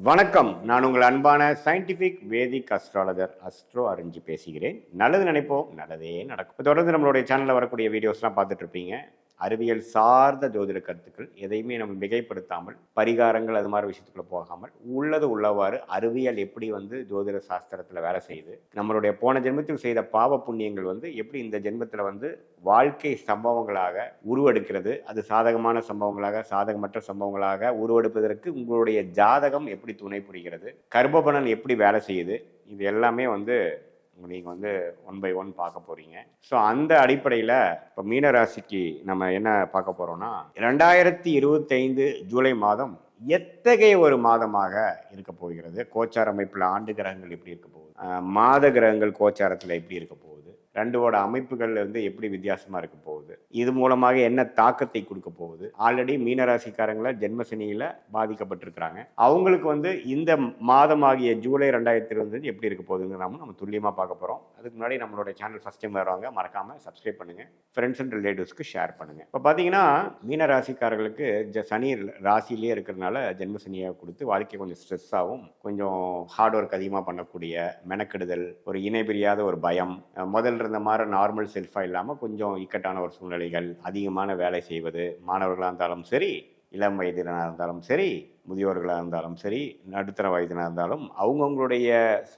வணக்கம். நான் உங்கள் அன்பான சயின்டிஃபிக் வேதிக் அஸ்ட்ராலஜர் அஸ்ட்ரோ அறிஞ்சி பேசுகிறேன். நல்லது நினைப்போம், நல்லதே நடக்கும். தொடர்ந்து நம்மளுடைய சேனலில் வரக்கூடிய வீடியோஸ்லாம் பார்த்துட்டு இருப்பீங்க. அறிவியல் சார்ந்த ஜோதிட கருத்துக்கள் எதையுமே நம்ம மிகைப்படுத்தாமல், பரிகாரங்கள் அது மாதிரி விஷயத்துக்குள்ள போகாமல், உள்ளது உள்ளவாறு அறிவியல் எப்படி ஜோதிட சாஸ்திரத்தில் வேலை செய்யுது, நம்மளுடைய போன ஜென்மத்தில் செய்த பாவ புண்ணியங்கள் எப்படி இந்த ஜென்மத்தில் வாழ்க்கை சம்பவங்களாக உருவெடுக்கிறது, அது சாதகமான சம்பவங்களாக சாதகமற்ற சம்பவங்களாக உருவெடுப்பதற்கு உங்களுடைய ஜாதகம் எப்படி துணை புரிகிறது, கர்ப்பபலன் எப்படி வேலை செய்யுது, இது எல்லாமே நீங்கள் ஒன் பை ஒன் பார்க்க போகிறீங்க. ஸோ அந்த அடிப்படையில் இப்போ மீனராசிக்கு நம்ம என்ன பார்க்க போகிறோம்னா, 2025 ஜூலை மாதம் எத்தகைய ஒரு மாதமாக இருக்க போகிறது, கோச்சார அமைப்பில் ஆண்டு கிரகங்கள் எப்படி இருக்க போகுது, மாத கிரகங்கள் கோச்சாரத்தில் எப்படி இருக்க போகுது, ரெண்டோட அமைப்புகள் எப்படி வித்தியாசமாக இருக்க போகுது, இது மூலமாக என்ன தாக்கத்தை கொடுக்க போகுது. ஆல்ரெடி மீனராசிக்காரங்கள ஜென்மசனியில் பாதிக்கப்பட்டிருக்கிறாங்க. அவங்களுக்கு இந்த மாதமாகிய ஜூலை 2025 எப்படி இருக்க போகுதுன்னு நம்ம துல்லியமாக பார்க்க போகிறோம். அதுக்கு முன்னாடி நம்மளோட சேனல் ஃபஸ்ட் டைம் வருவாங்க, மறக்காமல் சப்ஸ்கிரைப் பண்ணுங்கள், ஃப்ரெண்ட்ஸ் அண்ட் ரிலேட்டிவ்ஸ்க்கு ஷேர் பண்ணுங்கள். இப்போ பார்த்தீங்கன்னா மீனராசிக்காரர்களுக்கு சனி ராசியிலே இருக்கிறதுனால ஜென்மசனியை கொடுத்து வாழ்க்கை கொஞ்சம் ஸ்ட்ரெஸ்ஸாகவும், கொஞ்சம் ஹார்ட் ஒர்க் அதிகமாக பண்ணக்கூடிய, மெனக்கெடுதல், ஒரு இணை பிரியாத ஒரு பயம், முதல்ல இருந்த மாதிரி நார்மல் செல்ஃபாக இல்லாமல் கொஞ்சம் இக்கட்டான ஒரு சூழ்நிலைகள், அதிகமான வேலை செய்வது, மாணவர்களாக இருந்தாலும் சரி, இளம் வயதினராக இருந்தாலும் சரி, முதியோர்களாக இருந்தாலும் சரி, நடுத்தர வயதினாக இருந்தாலும் அவங்கவுங்களுடைய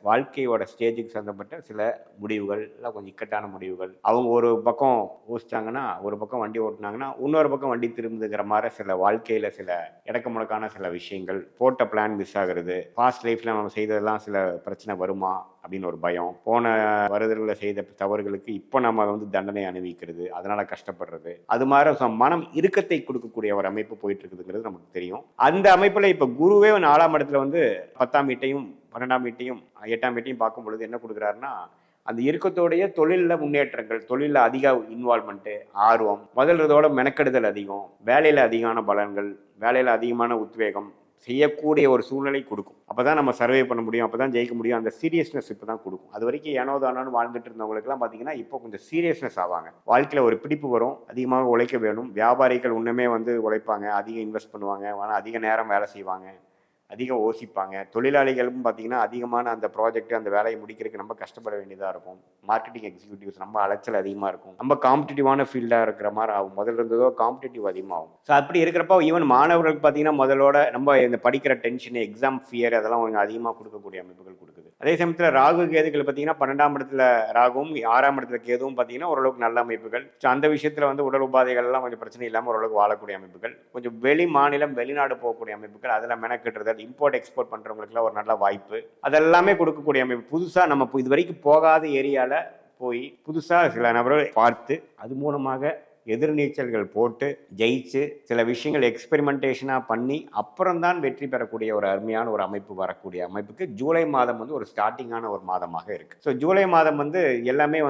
வாழ்க்கையோட ஸ்டேஜுக்கு சம்மந்தப்பட்ட சில முடிவுகள் எல்லாம் கொஞ்சம் இக்கட்டான முடிவுகள், அவங்க ஒரு பக்கம் யோசிச்சாங்கன்னா ஒரு பக்கம் வண்டி ஓட்டினாங்கன்னா இன்னொரு பக்கம் வண்டி திரும்புதுங்கிற மாதிரி சில வாழ்க்கையில் சில இடக்க முடக்கான சில விஷயங்கள், போட்ட பிளான் மிஸ் ஆகுறது, பாஸ்ட் லைஃப்பில் நம்ம செய்ததெல்லாம் சில பிரச்சனை வருமா அப்படின்னு ஒரு பயம், போன வருடங்களில் செய்த தவறுகளுக்கு இப்போ நம்ம தண்டனை அனுபவிக்கிறது, அதனால கஷ்டப்படுறது, அது மாதிரி மனம் இறுக்கத்தை கொடுக்கக்கூடிய ஒரு அமைப்பு போயிட்டு இருக்குதுங்கிறது நமக்கு தெரியும். அந்த அமைப்பு இப்ப குருவே 4ஆம் இடத்துல 10ஆம் வீட்டையும் 12ஆம் வீட்டையும் 8ஆம் வீட்டையும் பார்க்கும் பொழுது என்ன கொடுக்குறாருன்னா, அந்த இறுக்கத்தோடைய தொழிலில் முன்னேற்றங்கள், தொழிலில் அதிக இன்வால்மெண்ட்டு, ஆர்வம், முதல்றதோட மெனக்கெடுதல் அதிகம், வேலையில் அதிகமான பலன்கள், வேலையில் அதிகமான உத்வேகம் செய்யக்கூடிய ஒரு சூழ்நிலை கொடுக்கும். அப்போதான் நம்ம சர்வே பண்ண முடியும், அப்போதான் ஜெயிக்க முடியும். அந்த சீரியஸ்னஸ் இப்போ தான் கொடுக்கும். அது வரைக்கும் ஏனோதானு வாழ்ந்துட்டு இருந்தவங்களுக்குலாம் பார்த்தீங்கன்னா இப்போ கொஞ்சம் சீரியஸ்னஸ் ஆவாங்க. வாழ்க்கையில் ஒரு பிடிப்பு வரும், அதிகமாக உழைக்க வேணும். வியாபாரிகள் இன்னுமே உழைப்பாங்க, அதிகம் இன்வெஸ்ட் பண்ணுவாங்க, ஆனால் அதிக நேரம் வேலை செய்வாங்க, அதிகம் யோசிப்பாங்க. தொழிலாளிகளும் பார்த்தீங்கன்னா அதிகமான அந்த ப்ராஜெக்ட், அந்த வேலையை முடிக்கிறதுக்கு நம்ம கஷ்டப்பட வேண்டியதாக இருக்கும். மார்க்கெட்டிங் எக்ஸிக்யூட்டிவ்ஸ் நம்ம அலைச்சல் அதிகமாக இருக்கும், நம்ம காம்படிட்டிவான ஃபீல்டாக இருக்கிற மாதிரி ஆகும். முதல்ல இருந்ததோ காம்படிட்டிவ் அதிகமாகும். ஸோ அப்படி இருக்கிறப்போ ஈவன் மாணவர்களுக்கு பார்த்தீங்கன்னா முதலோட நம்ம இந்த படிக்கிற டென்ஷன், எக்ஸாம் ஃபியர் அதெல்லாம் கொஞ்சம் அதிகமாக கொடுக்கக்கூடிய அமைப்புகள் கொடுக்குது. அதே சமயத்தில் ராகு கேதுகள் பார்த்தீங்கன்னா 12ஆம் இடத்துல ராகுவும் 6ஆம் இடத்துல கேதுவும் பார்த்தீங்கன்னா ஓரளவுக்கு நல்ல அமைப்புகள். ஸோ அந்த விஷயத்தில் உடல் உபாதைகள்லாம் கொஞ்சம் பிரச்சனை இல்லாமல் ஓரளவுக்கு வாழக்கூடிய அமைப்புகள், கொஞ்சம் வெளி மாநிலம் வெளிநாடு போகக்கூடிய அமைப்புகள், அதில் மெனக்கெட்டுறது, இம்போர்ட் எக்ஸ்போர்ட் பண்ணுறவங்களுக்குலாம் ஒரு நல்ல வாய்ப்பு, அதெல்லாமே கொடுக்கக்கூடிய அமைப்பு. புதுசாக நம்ம இது வரைக்கும் போகாத ஏரியாவில் போய் புதுசாக சில நபர்கள் பார்த்து அது மூலமாக எதிர்நீச்சல்கள் போட்டு ஜெயிச்சு சில விஷயங்கள் எக்ஸ்பெரிமெண்டேஷனாக பண்ணி அப்புறம்தான் வெற்றி பெறக்கூடிய ஒரு அருமையான ஒரு அமைப்பு வரக்கூடிய அமைப்புக்கு ஜூலை மாதம் ஒரு ஸ்டார்டிங்கான ஒரு மாதமாக இருக்குது. ஸோ ஜூலை மாதம் எல்லாமே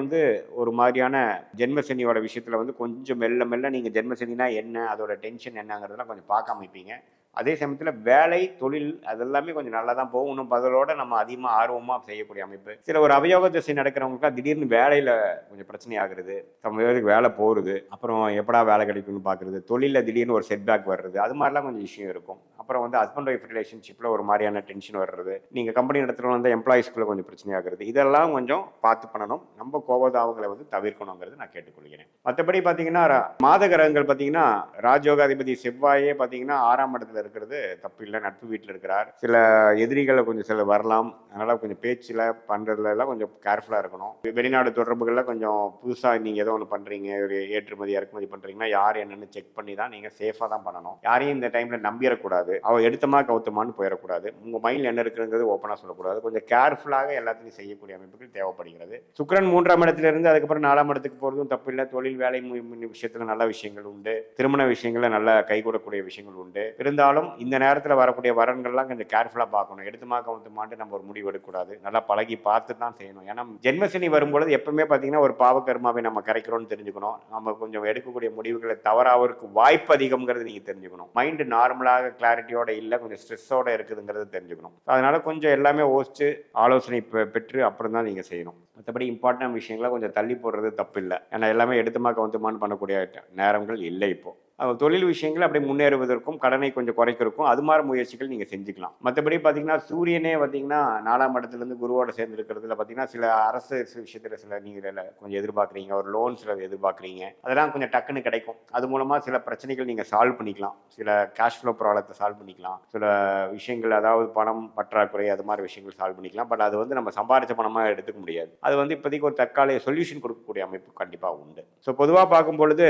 ஒரு மாதிரியான ஜென்மசனியோட விஷயத்தில் கொஞ்சம் மெல்ல மெல்ல நீங்கள் ஜென்மசனினா என்ன, அதோட டென்ஷன் என்னங்கிறதெல்லாம் கொஞ்சம் பார்க்க அமைப்பீங்க. அதே சமயத்தில் வேலை, தொழில் அதெல்லாமே கொஞ்சம் நல்லா தான் போகும். இன்னும் பதிலோட நம்ம அதிகமாக ஆர்வமாக செய்யக்கூடிய அமைப்பு. சில ஒரு அபயோக திசை நடக்கிறவங்களுக்குலாம் திடீர்னு வேலையில் கொஞ்சம் பிரச்சனை ஆகுறது, நம்ம பேருக்கு வேலை போகிறது, அப்புறம் எப்படா வேலை கிடைக்கும்னு பார்க்குறது, தொழிலில் திடீர்னு ஒரு செட்பேக் வர்றது, அது மாதிரிலாம் கொஞ்சம் விஷயம் இருக்கும். அப்புறம் ஹஸ்பண்ட் ஒய்ஃப் ரிலேஷன்ஷிப்பில் ஒரு மாதிரியான டென்ஷன் வர்றது, நீங்கள் கம்பெனி நடத்துகிற எம்ப்ளாயிஸ்குள்ளே கொஞ்சம் பிரச்சனையாகிறது, இதெல்லாம் கொஞ்சம் பார்த்து பண்ணணும். நம்ம கோபதாவங்களை தவிர்க்கணுங்கிறது நான் கேட்டுக்கொள்கிறேன். மற்றபடி பார்த்தீங்கன்னா மாத கிரகங்கள் பார்த்தீங்கன்னா ராஜயோகாதிபதி செவ்வாயே பார்த்தீங்கன்னா 6ஆம் இடத்துல இருக்கிறது தப்பு இல்லை, நட்பு வீட்டில் இருக்கிறார். சில எதிரிகளை கொஞ்சம் சில வரலாம், அதனால் கொஞ்சம் பேச்சில் பண்ணுறதுல எல்லாம் கொஞ்சம் கேர்ஃபுல்லாக இருக்கணும். வெளிநாடு தொடர்புகளில் கொஞ்சம் புதுசாக நீங்கள் ஏதோ ஒன்று பண்ணுறீங்க, ஒரு ஏற்றுமதி இறக்குமதி பண்ணுறீங்கன்னா யார் என்னென்னு செக் பண்ணி தான் நீங்கள் சேஃபாக தான் பண்ணணும். யாரையும் இந்த டைமில் நம்பிடக்கூடாது, அவள் எடுத்தமா கவுத்தமானு போயிடக்கூடாது. உங்கள் மைண்டில் என்ன இருக்குங்கிறது ஓப்பனாக சொல்லக்கூடாது. கொஞ்சம் கேர்ஃபுல்லாக எல்லாத்தையும் செய்யக்கூடிய அமைப்புகள் தேவைப்படுகிறது. சுக்கிரன் 3ஆம் இடத்துல இருந்து அதுக்கப்புறம் 4ஆம் இடத்துக்கு போகிறதும் தப்பு இல்லை. தொழில் வேலை விஷயத்தில் நல்ல விஷயங்கள் உண்டு, திருமண விஷயங்களில் நல்ல கைகூடக்கூடிய விஷயங்கள் உண்டு. இருந்தாலும் இந்த நேரத்தில் வரக்கூடிய வரன்கள்லாம் கொஞ்சம் கேர்ஃபுல்லாக பார்க்கணும். எடுத்துமா கவுத்துமான்ட்டு நம்ம ஒரு முடிவு எடுக்கக்கூடாது, நல்லா பழகி பார்த்து தான் செய்யணும். ஏன்னா ஜென்மசனி வரும்பொழுது எப்பவுமே பார்த்தீங்கன்னா ஒரு பாவகர்மாவை நம்ம கரைக்கிறோம்னு தெரிஞ்சுக்கணும். நம்ம கொஞ்சம் எடுக்கக்கூடிய முடிவுகளை தவறாவதற்கு வாய்ப்பு அதிகம்ங்கிறது நீங்கள் தெரிஞ்சுக்கணும். மைண்டு நார்மலாக கிளாரிட்டியோட இல்லை, கொஞ்சம் ஸ்ட்ரெஸ்ஸோட இருக்குதுங்கிறது தெரிஞ்சுக்கணும். அதனால கொஞ்சம் எல்லாமே யோசிச்சு ஆலோசனை பெற்று அப்புறம் தான் நீங்கள் செய்யணும். மற்றபடி இம்பார்ட்டன்ட் விஷயங்களை கொஞ்சம் தள்ளி போடுறது தப்பு இல்லை. ஏன்னா எல்லாமே எடுத்துமா கவுத்துமான்னு பண்ணக்கூடிய நேரங்கள் இல்லை இப்போ. தொழில் விஷயங்கள் அப்படி முன்னேறுவதற்கும் கடனை கொஞ்சம் குறைக்கிறதுக்கும் அது மாதிரி முயற்சிகள் நீங்கள் செஞ்சுக்கலாம். மற்றபடி பார்த்தீங்கன்னா சூரியனே பார்த்தீங்கன்னா 4ஆம் இடத்துலேருந்து குருவோட சேர்ந்து இருக்கிறதுல பார்த்தீங்கன்னா சில அரசு விஷயத்தில் சில நீங்கள் கொஞ்சம் எதிர்பார்க்குறீங்க, ஒரு லோன் சில எதிர்பார்க்குறீங்க, அதெல்லாம் கொஞ்சம் டக்குன்னு கிடைக்கும். அது மூலமாக சில பிரச்சனைகள் நீங்கள் சால்வ் பண்ணிக்கலாம், சில கேஷ் ஃப்ளோ ப்ராப்ளத்தை சால்வ் பண்ணிக்கலாம், சில விஷயங்கள் அதாவது பணம் பற்றாக்குறை அது மாதிரி விஷயங்கள் சால்வ் பண்ணிக்கலாம். பட் அது வந்து நம்ம சம்பாதிச்ச பணமாக எடுத்துக்க முடியாது. அது வந்து இப்போதைக்கு ஒரு தற்காலிக சொல்யூஷன் கொடுக்கக்கூடிய அமைப்பு கண்டிப்பாக உண்டு. ஸோ பொதுவாக பார்க்கும் பொழுது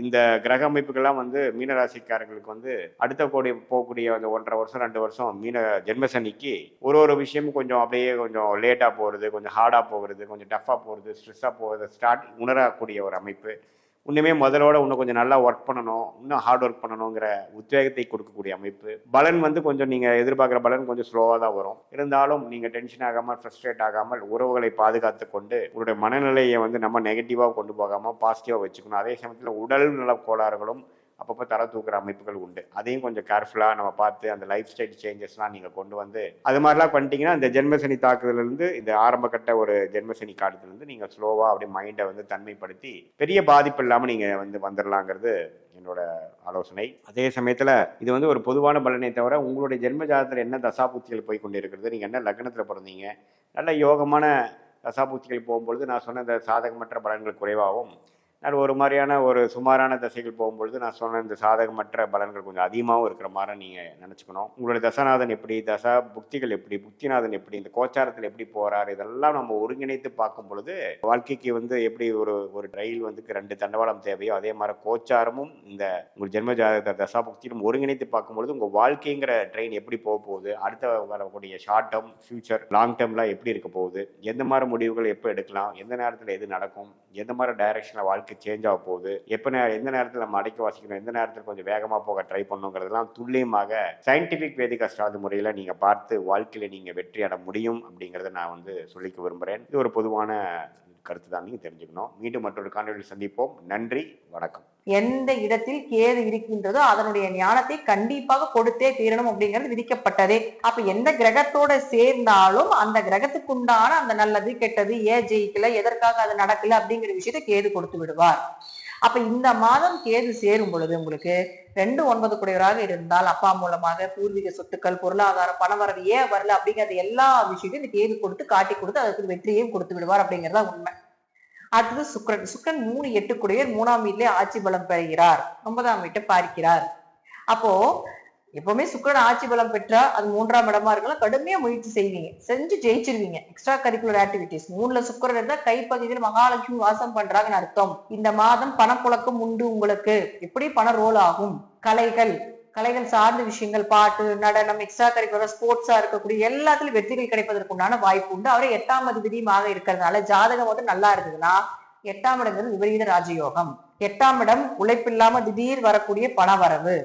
இந்த கிரக அமைப்புகள்லாம் வந்து மீனராசிக்காரர்களுக்கு வந்து அடுத்த போகக்கூடிய அந்த 1.5 வருஷம் 2 வருஷம் ஜென்மசனிக்கு ஒரு விஷயமும் கொஞ்சம் அப்படியே கொஞ்சம் லேட்டாக போகிறது, கொஞ்சம் ஹார்டாக போகிறது, கொஞ்சம் டஃப்பாக போகிறது, ஸ்ட்ரெஸ்ஸாக போகிறது உணரக்கூடிய ஒரு அமைப்பு. இன்னுமே முதலோட இன்னும் கொஞ்சம் நல்லா ஒர்க் பண்ணணும், இன்னும் ஹார்ட் ஒர்க் பண்ணணுங்கிற உத்வேகத்தை கொடுக்கக்கூடிய அமைப்பு. பலன் வந்து கொஞ்சம் நீங்கள் எதிர்பார்க்குற பலன் கொஞ்சம் ஸ்லோவாக தான் வரும். இருந்தாலும் நீங்கள் டென்ஷன் ஆகாமல், ஃப்ரஸ்ட்ரேட் ஆகாமல், உறவுகளை பாதுகாத்து கொண்டு உங்களுடைய மனநிலையை வந்து நம்ம நெகட்டிவாக கொண்டு போகாமல் பாசிட்டிவாக வச்சுக்கணும். அதே சமயத்தில் உடல் நல கோளாறுகளும் அப்பப்போ தர தூக்குற அமைப்புகள் உண்டு. அதையும் கொஞ்சம் கேர்ஃபுல்லாக நம்ம பார்த்து அந்த லைஃப் ஸ்டைல் சேஞ்சஸ்லாம் நீங்கள் கொண்டு வந்து அது மாதிரிலாம் பண்ணிட்டீங்கன்னா இந்த ஜென்மசனி தாக்குதலேருந்து இந்த ஆரம்ப கட்ட ஒரு ஜென்மசனி காலத்துலேருந்து நீங்கள் ஸ்லோவாக அப்படியே மைண்டை வந்து தன்மைப்படுத்தி பெரிய பாதிப்பு இல்லாமல் நீங்கள் வந்து வந்துடலாங்கிறது என்னோட ஆலோசனை. அதே சமயத்தில் இது வந்து ஒரு பொதுவான பலனை தவிர உங்களுடைய ஜென்ம ஜாதகத்தில் என்ன தசாபுத்திகள் போய் கொண்டு இருக்கிறது, நீங்கள் என்ன லக்னத்தில் பிறந்தீங்க, நல்ல யோகமான தசாபுத்திகள் போகும்பொழுது நான் சொன்ன இந்த சாதகமற்ற பலன்கள் குறைவாகவும், நான் ஒரு மாதிரியான ஒரு சுமாரான தசைகள் போகும்பொழுது நான் சொன்ன இந்த சாதகமற்ற பலன்கள் கொஞ்சம் அதிகமாகவும் இருக்கிற மாதிரி நீங்கள் நினச்சிக்கணும். உங்களுடைய தசநாதன் எப்படி, தசா புக்திகள் எப்படி, புக்திநாதன் எப்படி, இந்த கோச்சாரத்தில் எப்படி போகிறார், இதெல்லாம் நம்ம ஒருங்கிணைத்து பார்க்கும் பொழுது வாழ்க்கைக்கு வந்து எப்படி ஒரு ஒரு ரயில் வந்து 2 தண்டவாளம் தேவையோ அதே மாதிரி கோச்சாரமும் இந்த உங்கள் ஜென்ம ஜாதக தசா புக்தியும் ஒருங்கிணைத்து பார்க்கும்பொழுது உங்கள் வாழ்க்கைங்கிற ட்ரெயின் எப்படி போக போகுது, அடுத்த வரக்கூடிய ஷார்ட் டேர்ம், ஃபியூச்சர், லாங் டேர்ம்லாம் எப்படி இருக்க போகுது, எந்த மாதிரி முடிவுகள் எப்போ எடுக்கலாம், எந்த நேரத்தில் எது நடக்கும், எந்த மாதிரி டைரக்ஷனில் வாழ்க்கை சேஞ்ச் ஆக போகுது, எந்த நேரத்தில் நம்ம அடக்கி வாசிக்கணும், எந்த நேரத்தில் கொஞ்சம் வேகமாக போக ட்ரை பண்ணுங்கிறதெல்லாம் துல்லியமாக சயின்டிஃபிக் வேதிக் அஸ்ட்ராலஜி முறையில் நீங்கள் பார்த்து வாழ்க்கையில் நீங்கள் வெற்றி அடைய முடியும் அப்படிங்கிறத நான் வந்து சொல்லிக்க விரும்புகிறேன். இது ஒரு பொதுவான கருத்து தான், நீங்கள் தெரிஞ்சுக்கணும். மீண்டும் மற்றொரு காணொலியில் சந்திப்போம். நன்றி, வணக்கம். எந்த இடத்தில் கேது இருக்கின்றதோ அதனுடைய ஞானத்தை கண்டிப்பாக கொடுத்தே தீரணும் அப்படிங்கிறது விதிக்கப்பட்டதே. அப்ப எந்த கிரகத்தோட சேர்ந்தாலும் அந்த கிரகத்துக்குண்டான அந்த நல்லது கெட்டது, ஏன் ஜெயிக்கல, எதற்காக அது நடக்கல அப்படிங்கிற விஷயத்த கேது கொடுத்து விடுவார். அப்ப இந்த மாதம் கேது சேரும் பொழுது உங்களுக்கு 2-9 குடையவராக இருந்தால் அப்பா மூலமாக பூர்வீக சொத்துக்கள், பொருளாதாரம், பணவரவு ஏன் வரல அப்படிங்கிறது எல்லா விஷயத்தையும் இந்த கேது கொடுத்து காட்டி கொடுத்து அதுக்கு வெற்றியையும் கொடுத்து விடுவார் அப்படிங்கிறதா உண்மை. அடுத்தது சுக்கிரன் 3-8 குடையர் 3ஆம் வீட்டிலே ஆட்சி பலம் பெறுகிறார், 9ஆம் வீட்டை பார்க்கிறார். அப்போ எப்பவுமே சுக்கிரன் ஆட்சி பலம் பெற்றா அது 3ஆம் இடமா இருக்கலாம், கடுமையா முயற்சி செய்வீங்க, செஞ்சு ஜெயிச்சிருவீங்க. எக்ஸ்ட்ரா கரிக்குலர் ஆக்டிவிட்டிஸ் 3ல சுக்கிரன் இருந்தா கைப்பகுதியில் மகாலட்சுமி வாசம் பண்றாங்கன்னு அர்த்தம். இந்த மாதம் பணப்புழக்கம் உண்டு உங்களுக்கு. எப்படி பணம் ரோல் ஆகும், கலைகள் சார்ந்த விஷயங்கள், பாட்டு, நடனம், எக்ஸ்ட்ரா கரிக்குலர், ஸ்போர்ட்ஸா இருக்கக்கூடிய எல்லாத்துலயும் வெற்றிகள் கிடைப்பதற்குண்டான வாய்ப்பு உண்டு. அவரே 8ஆம் அதிபதியுமாக இருக்கிறதுனால ஜாதகம் வந்து நல்லா இருக்குதுன்னா 8ஆம் இடங்கிறது விபரீத ராஜயோகம். 8ஆம் இடம் உழைப்பில்லாம திடீர் வரக்கூடிய பண வரவு.